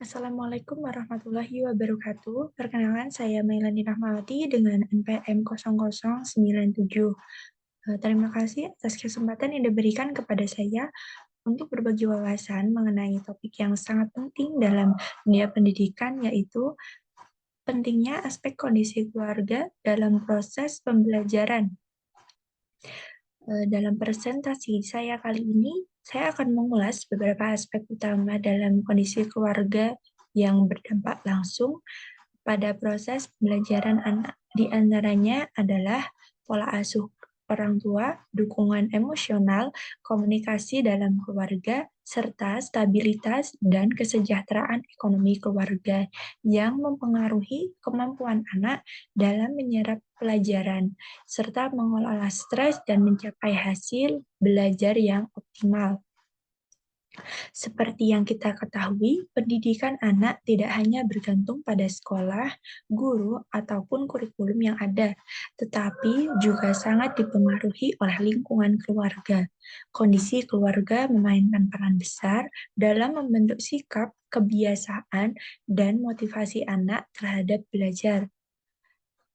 Assalamualaikum warahmatullahi wabarakatuh. Perkenalkan, saya Mailani Rahmawati dengan NPM 0097. Terima kasih atas kesempatan yang diberikan kepada saya untuk berbagi wawasan mengenai topik yang sangat penting dalam dunia pendidikan, yaitu pentingnya aspek kondisi keluarga dalam proses pembelajaran. Dalam presentasi saya kali ini, saya akan mengulas beberapa aspek utama dalam kondisi keluarga yang berdampak langsung pada proses pembelajaran anak. Di antaranya adalah pola asuh orang tua, dukungan emosional, komunikasi dalam keluarga, serta stabilitas dan kesejahteraan ekonomi keluarga yang mempengaruhi kemampuan anak dalam menyerap pelajaran, serta mengelola stres dan mencapai hasil belajar yang optimal. Seperti yang kita ketahui, pendidikan anak tidak hanya bergantung pada sekolah, guru, ataupun kurikulum yang ada, tetapi juga sangat dipengaruhi oleh lingkungan keluarga. Kondisi keluarga memainkan peran besar dalam membentuk sikap, kebiasaan, dan motivasi anak terhadap belajar.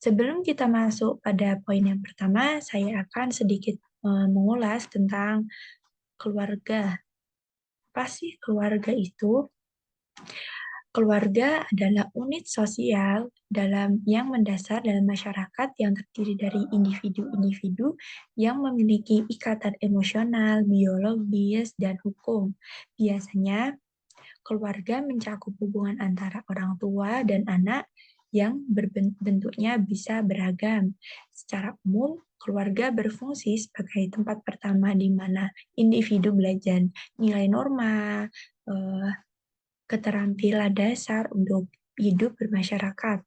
Sebelum kita masuk pada poin yang pertama, saya akan sedikit mengulas tentang keluarga. Apa sih keluarga itu? Keluarga adalah unit sosial yang mendasar dalam masyarakat yang terdiri dari individu-individu yang memiliki ikatan emosional, biologis, dan hukum. Biasanya, keluarga mencakup hubungan antara orang tua dan anak yang bentuknya bisa beragam. Secara umum, keluarga berfungsi sebagai tempat pertama di mana individu belajar nilai norma, eh, keterampilan dasar untuk hidup bermasyarakat.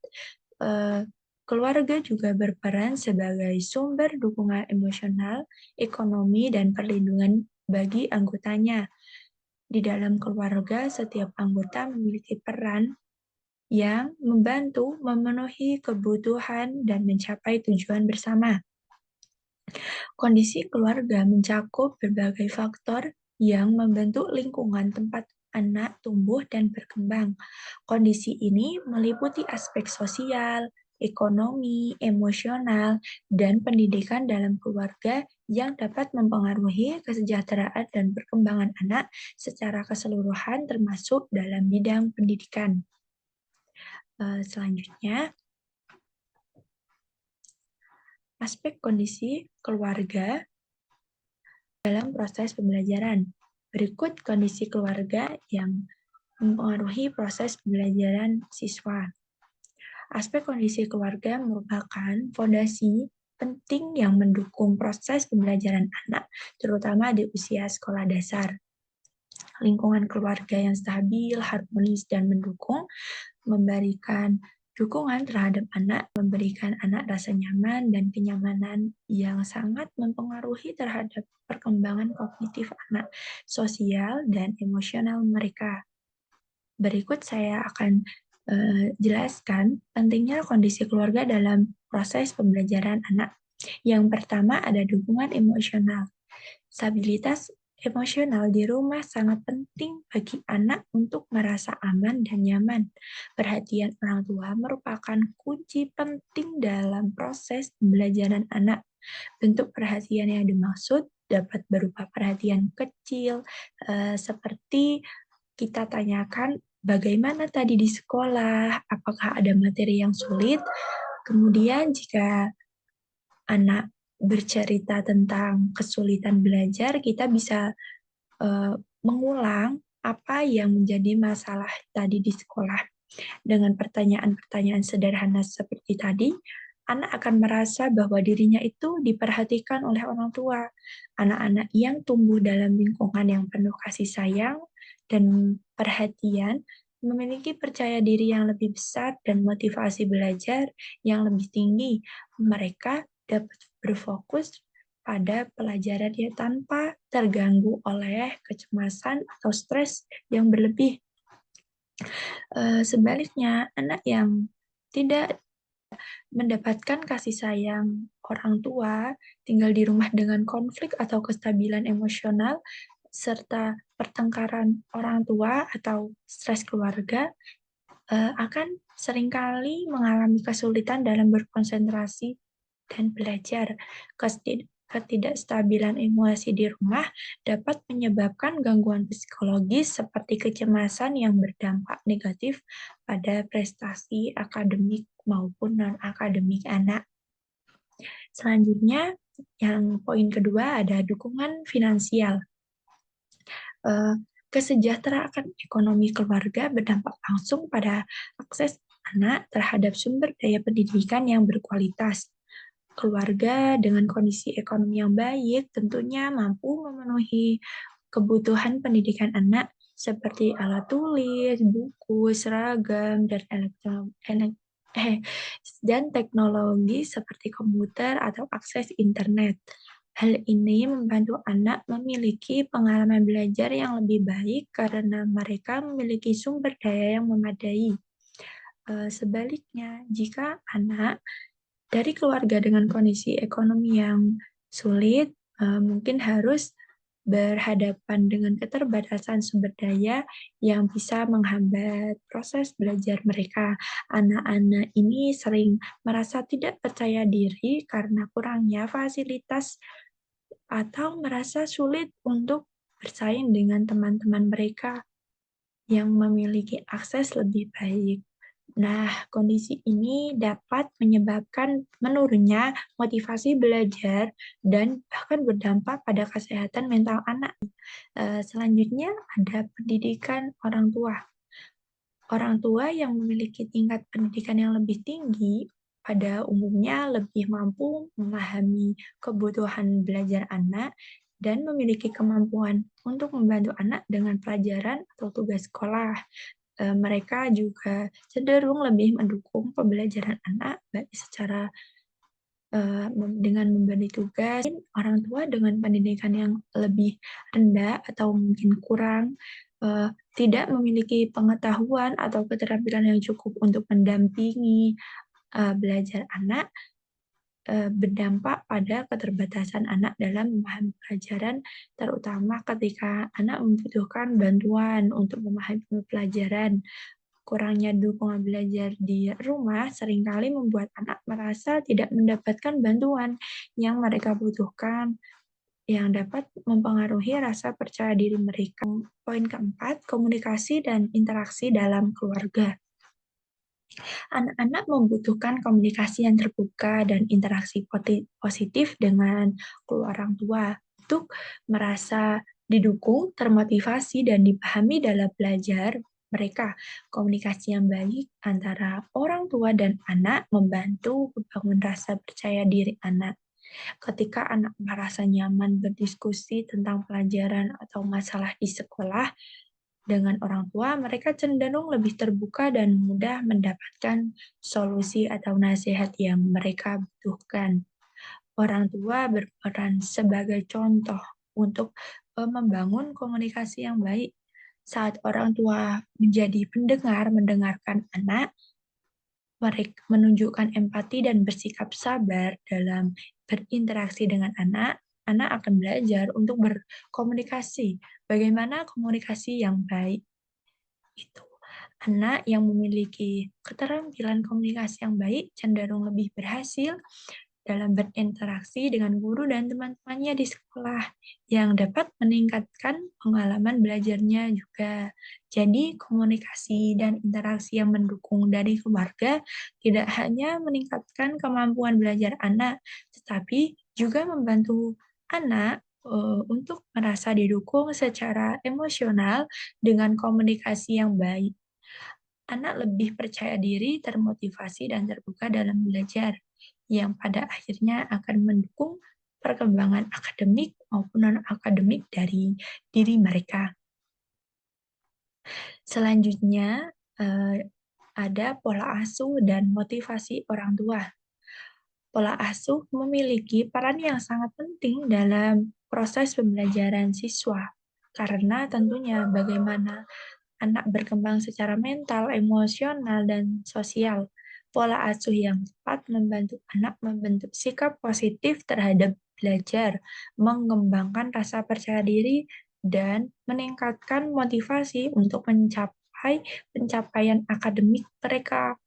Eh, Keluarga juga berperan sebagai sumber dukungan emosional, ekonomi, dan perlindungan bagi anggotanya. Di dalam keluarga, setiap anggota memiliki peran yang membantu memenuhi kebutuhan dan mencapai tujuan bersama. Kondisi keluarga mencakup berbagai faktor yang membentuk lingkungan tempat anak tumbuh dan berkembang. Kondisi ini meliputi aspek sosial, ekonomi, emosional, dan pendidikan dalam keluarga yang dapat mempengaruhi kesejahteraan dan perkembangan anak secara keseluruhan termasuk dalam bidang pendidikan. Selanjutnya, aspek kondisi keluarga dalam proses pembelajaran. Berikut kondisi keluarga yang mempengaruhi proses pembelajaran siswa. Aspek kondisi keluarga merupakan fondasi penting yang mendukung proses pembelajaran anak, terutama di usia sekolah dasar. Lingkungan keluarga yang stabil, harmonis, dan mendukung memberikan dukungan terhadap anak, memberikan anak rasa nyaman dan kenyamanan yang sangat mempengaruhi terhadap perkembangan kognitif anak, sosial, dan emosional mereka. Berikut saya akan jelaskan pentingnya kondisi keluarga dalam proses pembelajaran anak. Yang pertama ada dukungan emosional. Stabilitas emosional di rumah sangat penting bagi anak untuk merasa aman dan nyaman. Perhatian orang tua merupakan kunci penting dalam proses pembelajaran anak. Bentuk perhatian yang dimaksud dapat berupa perhatian kecil, seperti kita tanyakan bagaimana tadi di sekolah, apakah ada materi yang sulit. Kemudian jika anak bercerita tentang kesulitan belajar, kita bisa mengulang apa yang menjadi masalah tadi di sekolah. Dengan pertanyaan-pertanyaan sederhana seperti tadi, anak akan merasa bahwa dirinya itu diperhatikan oleh orang tua. Anak-anak yang tumbuh dalam lingkungan yang penuh kasih sayang dan perhatian memiliki percaya diri yang lebih besar dan motivasi belajar yang lebih tinggi. Mereka dapat berfokus pada pelajarannya tanpa terganggu oleh kecemasan atau stres yang berlebih. Sebaliknya, anak yang tidak mendapatkan kasih sayang orang tua, tinggal di rumah dengan konflik atau kestabilan emosional, serta pertengkaran orang tua atau stres keluarga akan seringkali mengalami kesulitan dalam berkonsentrasi dan belajar. Ketidakstabilan emosi di rumah dapat menyebabkan gangguan psikologis seperti kecemasan yang berdampak negatif pada prestasi akademik maupun non-akademik anak. Selanjutnya, yang poin kedua ada dukungan finansial. Kesejahteraan ekonomi keluarga berdampak langsung pada akses anak terhadap sumber daya pendidikan yang berkualitas. Keluarga dengan kondisi ekonomi yang baik tentunya mampu memenuhi kebutuhan pendidikan anak seperti alat tulis, buku, seragam, dan teknologi seperti komputer atau akses internet. Hal ini membantu anak memiliki pengalaman belajar yang lebih baik karena mereka memiliki sumber daya yang memadai. Sebaliknya, jika anak dari keluarga dengan kondisi ekonomi yang sulit, mungkin harus berhadapan dengan keterbatasan sumber daya yang bisa menghambat proses belajar mereka. Anak-anak ini sering merasa tidak percaya diri karena kurangnya fasilitas atau merasa sulit untuk bersaing dengan teman-teman mereka yang memiliki akses lebih baik. Nah, kondisi ini dapat menyebabkan menurunnya motivasi belajar dan bahkan berdampak pada kesehatan mental anak. Selanjutnya ada pendidikan orang tua. Orang tua yang memiliki tingkat pendidikan yang lebih tinggi pada umumnya lebih mampu memahami kebutuhan belajar anak dan memiliki kemampuan untuk membantu anak dengan pelajaran atau tugas sekolah. Mereka juga cenderung lebih mendukung pembelajaran anak baik secara dengan memberi tugas. Orang tua dengan pendidikan yang lebih rendah atau mungkin kurang tidak memiliki pengetahuan atau keterampilan yang cukup untuk mendampingi belajar anak, berdampak pada keterbatasan anak dalam memahami pelajaran, terutama ketika anak membutuhkan bantuan untuk memahami pelajaran. Kurangnya dukungan belajar di rumah seringkali membuat anak merasa tidak mendapatkan bantuan yang mereka butuhkan, yang dapat mempengaruhi rasa percaya diri mereka. Poin keempat, komunikasi dan interaksi dalam keluarga. Anak-anak membutuhkan komunikasi yang terbuka dan interaksi positif dengan orang tua untuk merasa didukung, termotivasi, dan dipahami dalam belajar mereka. Komunikasi yang baik antara orang tua dan anak membantu membangun rasa percaya diri anak. Ketika anak merasa nyaman berdiskusi tentang pelajaran atau masalah di sekolah dengan orang tua, mereka cenderung lebih terbuka dan mudah mendapatkan solusi atau nasihat yang mereka butuhkan. Orang tua berperan sebagai contoh untuk membangun komunikasi yang baik. Saat orang tua menjadi pendengar, mendengarkan anak, mereka menunjukkan empati dan bersikap sabar dalam berinteraksi dengan anak, anak akan belajar untuk berkomunikasi. Bagaimana komunikasi yang baik itu? Anak yang memiliki keterampilan komunikasi yang baik cenderung lebih berhasil dalam berinteraksi dengan guru dan teman-temannya di sekolah, yang dapat meningkatkan pengalaman belajarnya juga. Jadi, komunikasi dan interaksi yang mendukung dari keluarga tidak hanya meningkatkan kemampuan belajar anak, tetapi juga membantu anak untuk merasa didukung secara emosional dengan komunikasi yang baik. Anak lebih percaya diri, termotivasi, dan terbuka dalam belajar, yang pada akhirnya akan mendukung perkembangan akademik maupun non-akademik dari diri mereka. Selanjutnya, ada pola asuh dan motivasi orang tua. Pola asuh memiliki peran yang sangat penting dalam proses pembelajaran siswa, karena tentunya bagaimana anak berkembang secara mental, emosional, dan sosial. Pola asuh yang tepat membantu anak membentuk sikap positif terhadap belajar, mengembangkan rasa percaya diri, dan meningkatkan motivasi untuk mencapai pencapaian akademik mereka.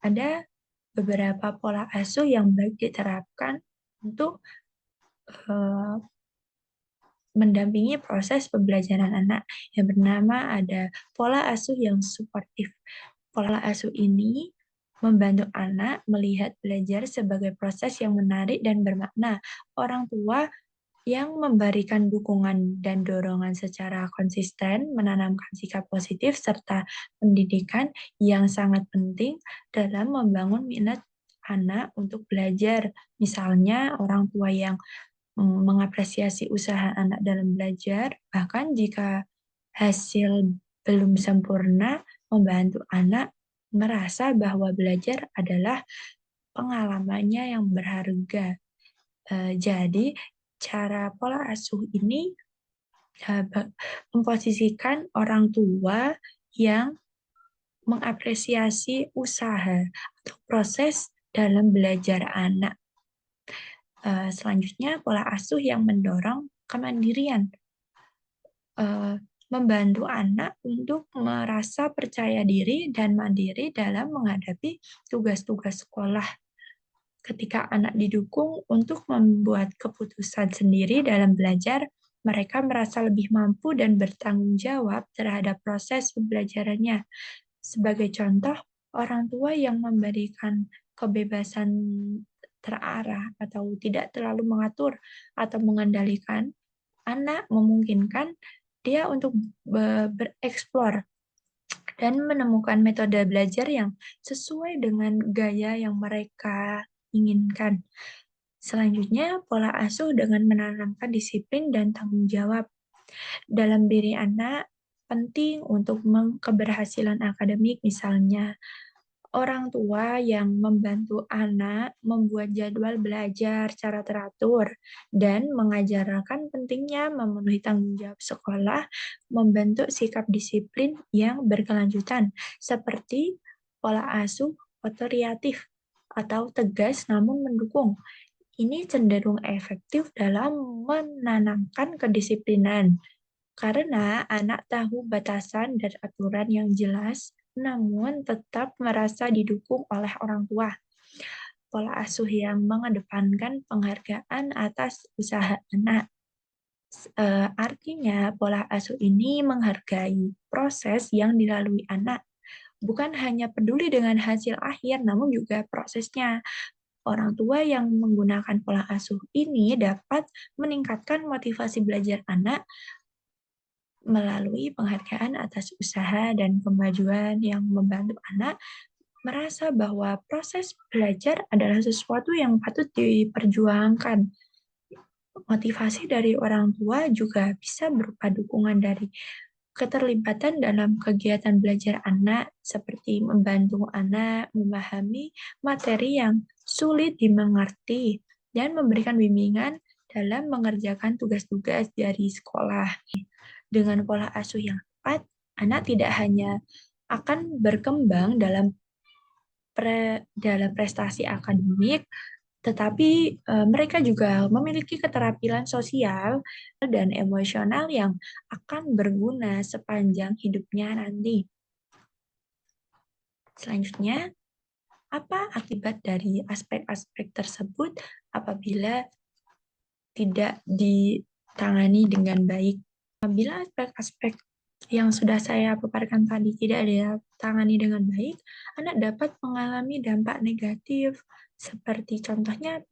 Ada beberapa pola asuh yang baik diterapkan untuk mendampingi proses pembelajaran anak yang bernama ada pola asuh yang suportif. Pola asuh ini membantu anak melihat belajar sebagai proses yang menarik dan bermakna. Orang tua yang memberikan dukungan dan dorongan secara konsisten, menanamkan sikap positif, serta pendidikan yang sangat penting dalam membangun minat anak untuk belajar. Misalnya, orang tua yang mengapresiasi usaha anak dalam belajar, bahkan jika hasil belum sempurna, membantu anak merasa bahwa belajar adalah pengalamannya yang berharga. Jadi, cara pola asuh ini memposisikan orang tua yang mengapresiasi usaha atau proses dalam belajar anak. Selanjutnya, pola asuh yang mendorong kemandirian. Membantu anak untuk merasa percaya diri dan mandiri dalam menghadapi tugas-tugas sekolah. Ketika anak didukung untuk membuat keputusan sendiri dalam belajar, mereka merasa lebih mampu dan bertanggung jawab terhadap proses pembelajarannya. Sebagai contoh, orang tua yang memberikan kebebasan terarah atau tidak terlalu mengatur atau mengendalikan anak memungkinkan dia untuk bereksplor dan menemukan metode belajar yang sesuai dengan gaya yang mereka inginkan. Selanjutnya, pola asuh dengan menanamkan disiplin dan tanggung jawab. Dalam diri anak, penting untuk keberhasilan akademik, misalnya orang tua yang membantu anak membuat jadwal belajar secara teratur dan mengajarkan pentingnya memenuhi tanggung jawab sekolah, membentuk sikap disiplin yang berkelanjutan, seperti pola asuh otoritatif atau tegas namun mendukung. Ini cenderung efektif dalam menanamkan kedisiplinan, karena anak tahu batasan dan aturan yang jelas, namun tetap merasa didukung oleh orang tua. Pola asuh yang mengedepankan penghargaan atas usaha anak. Artinya, pola asuh ini menghargai proses yang dilalui anak, bukan hanya peduli dengan hasil akhir, namun juga prosesnya. Orang tua yang menggunakan pola asuh ini dapat meningkatkan motivasi belajar anak melalui penghargaan atas usaha dan kemajuan yang membantu anak merasa bahwa proses belajar adalah sesuatu yang patut diperjuangkan. Motivasi dari orang tua juga bisa berupa dukungan dari keterlibatan dalam kegiatan belajar anak, seperti membantu anak memahami materi yang sulit dimengerti dan memberikan bimbingan dalam mengerjakan tugas-tugas dari sekolah. Dengan pola asuh yang tepat, anak tidak hanya akan berkembang dalam prestasi akademik, tetapi mereka juga memiliki keterampilan sosial dan emosional yang akan berguna sepanjang hidupnya nanti. Selanjutnya, apa akibat dari aspek-aspek tersebut apabila tidak ditangani dengan baik? Apabila aspek-aspek yang sudah saya paparkan tadi tidak ditangani dengan baik, anak dapat mengalami dampak negatif, seperti contohnya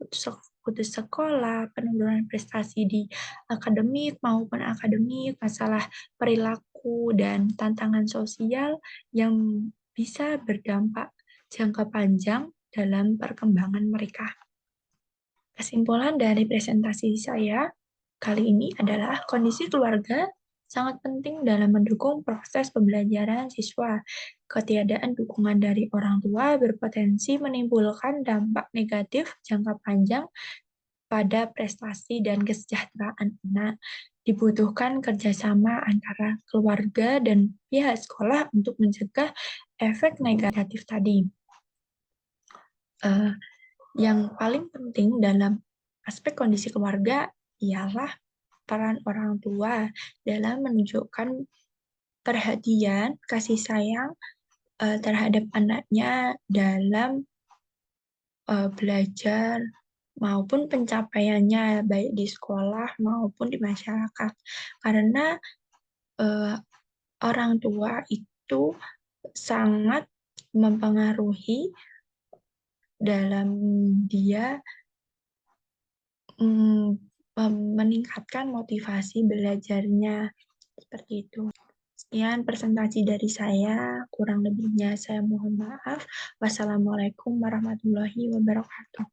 putus sekolah, penurunan prestasi di akademik maupun akademik, masalah perilaku, dan tantangan sosial yang bisa berdampak jangka panjang dalam perkembangan mereka. Kesimpulan dari presentasi saya kali ini adalah kondisi keluarga sangat penting dalam mendukung proses pembelajaran siswa. Ketiadaan dukungan dari orang tua berpotensi menimbulkan dampak negatif jangka panjang pada prestasi dan kesejahteraan anak. Dibutuhkan kerjasama antara keluarga dan pihak sekolah untuk mencegah efek negatif tadi. Yang paling penting dalam aspek kondisi keluarga ialah peran orang tua dalam menunjukkan perhatian, kasih sayang terhadap anaknya dalam belajar maupun pencapaiannya baik di sekolah maupun di masyarakat. Karena orang tua itu sangat mempengaruhi dalam dia meningkatkan motivasi belajarnya seperti itu. Sekian presentasi dari saya, kurang lebihnya saya mohon maaf. Wassalamualaikum warahmatullahi wabarakatuh.